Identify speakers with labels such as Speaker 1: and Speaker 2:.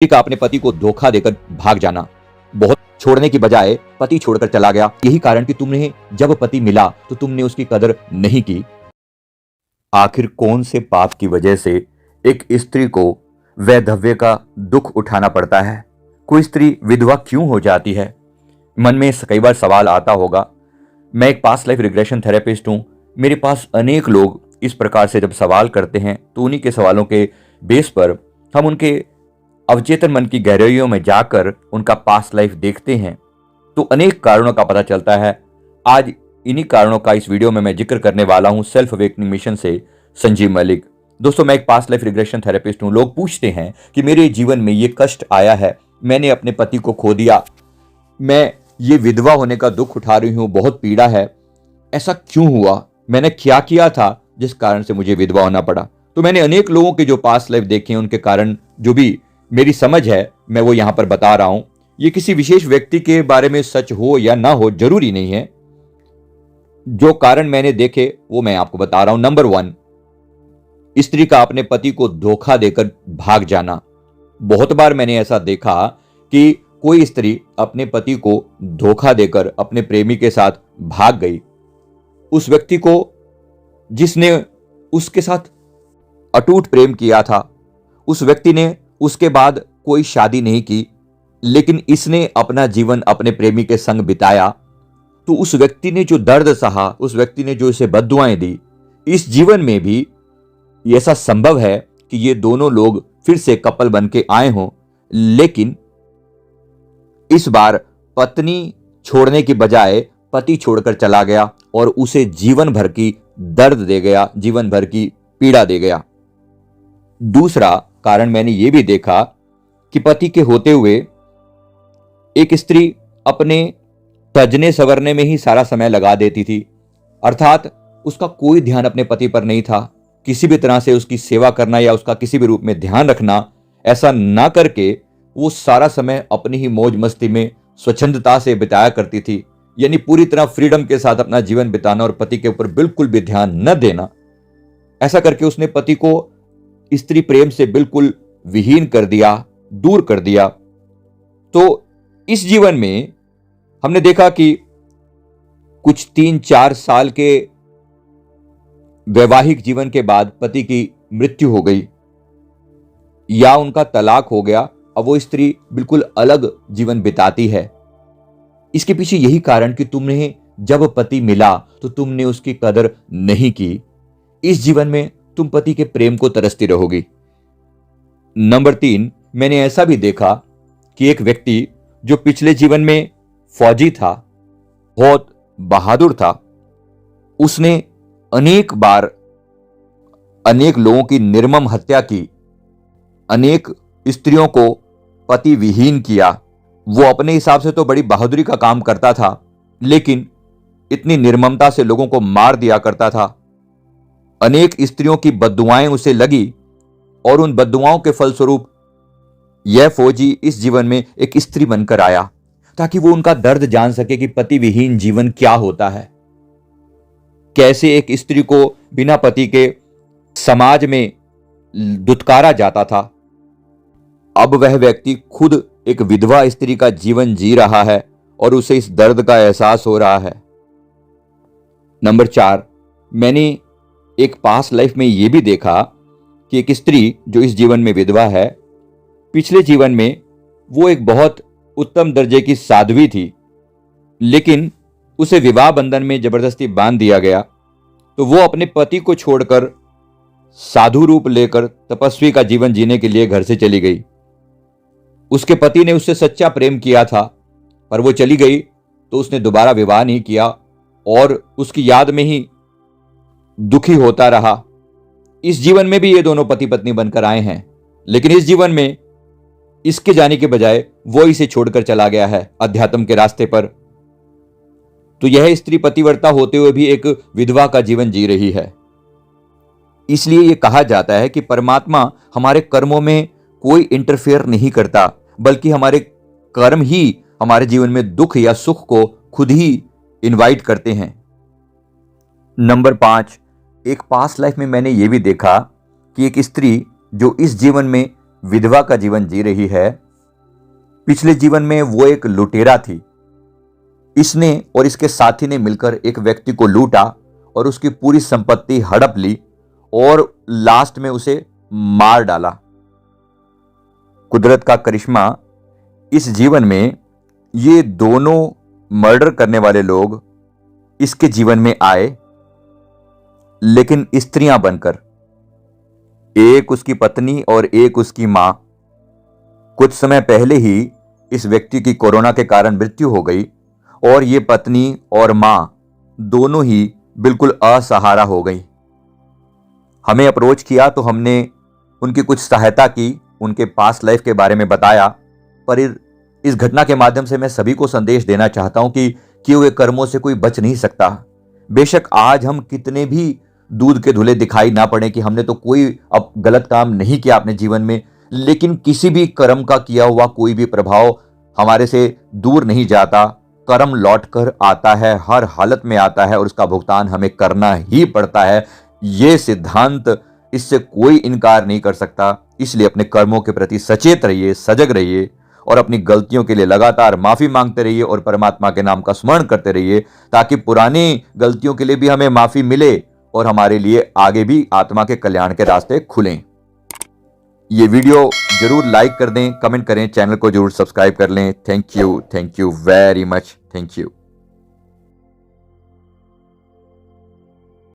Speaker 1: का अपने पति को धोखा देकर भाग जाना, बहुत छोड़ने की बजाय पति छोड़कर चला गया। यही कारण कि तुमने जब पति मिला तो तुमने उसकी कदर नहीं की। आखिर कौन से पाप की वजह से एक स्त्री को वैधव्य का दुख उठाना पड़ता है? कोई स्त्री विधवा क्यों हो जाती है? मन में कई बार सवाल आता होगा। मैं एक पास्ट लाइफ रिग्रेशन थेरेपिस्ट हूं। मेरे पास अनेक लोग इस प्रकार से जब सवाल करते हैं तो उन्हीं के सवालों के बेस पर हम उनके अवचेतन मन की गहराइयों में जाकर उनका पास्ट लाइफ देखते हैं तो अनेक कारणों का पता चलता है। आज इन्हीं कारणों का इस वीडियो में मैं जिक्र करने वाला हूं सेल्फ अवेकनिंग मिशन से संजीव मलिक। दोस्तों, मैं एक पास्ट लाइफ रिग्रेशन थेरेपिस्ट हूं। लोग पूछते हैं कि मेरे जीवन में ये कष्ट आया है, मैंने अपने पति को खो दिया, मैं ये विधवा होने का दुख उठा रही हूं, बहुत पीड़ा है, ऐसा क्यों हुआ, मैंने क्या किया था जिस कारण से मुझे विधवा होना पड़ा। तो मैंने अनेक लोगों के जो पास्ट लाइफ देखे हैं उनके कारण जो भी मेरी समझ है मैं वो यहां पर बता रहा हूं। ये किसी विशेष व्यक्ति के बारे में सच हो या ना हो जरूरी नहीं है। जो कारण मैंने देखे वो मैं आपको बता रहा हूं। नंबर 1, स्त्री का अपने पति को धोखा देकर भाग जाना। बहुत बार मैंने ऐसा देखा कि कोई स्त्री अपने पति को धोखा देकर अपने प्रेमी के साथ भाग गई। उस व्यक्ति को जिसने उसके साथ अटूट प्रेम किया था, उस व्यक्ति ने उसके बाद कोई शादी नहीं की, लेकिन इसने अपना जीवन अपने प्रेमी के संग बिताया। तो उस व्यक्ति ने जो दर्द सहा, उस व्यक्ति ने जो इसे बद्दुआएं दी, इस जीवन में भी ऐसा संभव है कि ये दोनों लोग फिर से कपल बन के आए हों, लेकिन इस बार पत्नी छोड़ने की बजाय पति छोड़कर चला गया और उसे जीवन भर की दर्द दे गया, जीवन भर की पीड़ा दे गया। दूसरा कारण मैंने यह भी देखा कि पति के होते हुए एक स्त्री अपने तजने संवरने में ही सारा समय लगा देती थी, अर्थात उसका कोई ध्यान अपने पति पर नहीं था। किसी भी तरह से उसकी सेवा करना या उसका किसी भी रूप में ध्यान रखना, ऐसा ना करके वो सारा समय अपनी ही मौज मस्ती में स्वच्छंदता से बिताया करती थी, यानी पूरी तरह फ्रीडम के साथ अपना जीवन बिताना और पति के ऊपर बिल्कुल भी ध्यान न देना। ऐसा करके उसने पति को स्त्री प्रेम से बिल्कुल विहीन कर दिया, दूर कर दिया। तो इस जीवन में हमने देखा कि कुछ 3-4 साल के वैवाहिक जीवन के बाद पति की मृत्यु हो गई या उनका तलाक हो गया। अब वो स्त्री बिल्कुल अलग जीवन बिताती है। इसके पीछे यही कारण कि तुमने जब पति मिला तो तुमने उसकी कदर नहीं की। इस जीवन में तुम पति के प्रेम को तरसती रहोगी। नंबर 3, मैंने ऐसा भी देखा कि एक व्यक्ति जो पिछले जीवन में फौजी था, बहुत बहादुर था, उसने अनेक बार अनेक लोगों की निर्मम हत्या की, अनेक स्त्रियों को पति विहीन किया। वो अपने हिसाब से तो बड़ी बहादुरी का काम करता था, लेकिन इतनी निर्ममता से लोगों को मार दिया करता था। अनेक स्त्रियों की बद्दुआएं उसे लगी और उन बद्दुआओं के फलस्वरूप यह फौजी इस जीवन में एक स्त्री बनकर आया ताकि वो उनका दर्द जान सके कि पति विहीन जीवन क्या होता है, कैसे एक स्त्री को बिना पति के समाज में दुत्कारा जाता था। अब वह व्यक्ति खुद एक विधवा स्त्री का जीवन जी रहा है और उसे इस दर्द का एहसास हो रहा है। नंबर 4, मैंने एक पास्ट लाइफ में यह भी देखा कि एक स्त्री जो इस जीवन में विधवा है, पिछले जीवन में वो एक बहुत उत्तम दर्जे की साध्वी थी, लेकिन उसे विवाह बंधन में जबरदस्ती बांध दिया गया। तो वो अपने पति को छोड़कर साधु रूप लेकर तपस्वी का जीवन जीने के लिए घर से चली गई। उसके पति ने उससे सच्चा प्रेम किया था, पर वो चली गई तो उसने दोबारा विवाह नहीं किया और उसकी याद में ही दुखी होता रहा। इस जीवन में भी ये दोनों पति पत्नी बनकर आए हैं, लेकिन इस जीवन में इसके जाने के बजाय वो इसे छोड़कर चला गया है अध्यात्म के रास्ते पर। तो यह स्त्री पतिव्रता होते हुए भी एक विधवा का जीवन जी रही है। इसलिए यह कहा जाता है कि परमात्मा हमारे कर्मों में कोई इंटरफेयर नहीं करता, बल्कि हमारे कर्म ही हमारे जीवन में दुख या सुख को खुद ही इनवाइट करते हैं। नंबर 5, एक पास्ट लाइफ में मैंने यह भी देखा कि एक स्त्री जो इस जीवन में विधवा का जीवन जी रही है। पिछले जीवन में वो एक लुटेरा थी। इसने और इसके साथी ने मिलकर एक व्यक्ति को लूटा और उसकी पूरी संपत्ति हड़प ली और लास्ट में उसे मार डाला। कुदरत का करिश्मा, इस जीवन में ये दोनों मर्डर करने वाले लोग इसके जीवन में आए, लेकिन स्त्रियां बनकर। एक उसकी पत्नी और एक उसकी मां। कुछ समय पहले ही इस व्यक्ति की कोरोना के कारण मृत्यु हो गई और ये पत्नी और मां दोनों ही बिल्कुल असहारा हो गई। हमें अप्रोच किया तो हमने उनकी कुछ सहायता की, उनके पास्ट लाइफ के बारे में बताया। पर इस घटना के माध्यम से मैं सभी को संदेश देना चाहता हूं कि किए हुए कर्मों से कोई बच नहीं सकता। बेशक आज हम कितने भी दूध के धुले दिखाई ना पड़े कि हमने तो कोई अब गलत काम नहीं किया अपने जीवन में, लेकिन किसी भी कर्म का किया हुआ कोई भी प्रभाव हमारे से दूर नहीं जाता। कर्म लौट कर आता है, हर हालत में आता है और उसका भुगतान हमें करना ही पड़ता है। ये सिद्धांत, इससे कोई इनकार नहीं कर सकता। इसलिए अपने कर्मों के प्रति सचेत रहिए, सजग रहिए और अपनी गलतियों के लिए लगातार माफी मांगते रहिए और परमात्मा के नाम का स्मरण करते रहिए, ताकि पुरानी गलतियों के लिए भी हमें माफी मिले और हमारे लिए आगे भी आत्मा के कल्याण के रास्ते खुलें। ये वीडियो जरूर लाइक कर दें, कमेंट करें, चैनल को जरूर सब्सक्राइब कर लें। Thank you very much. Thank you.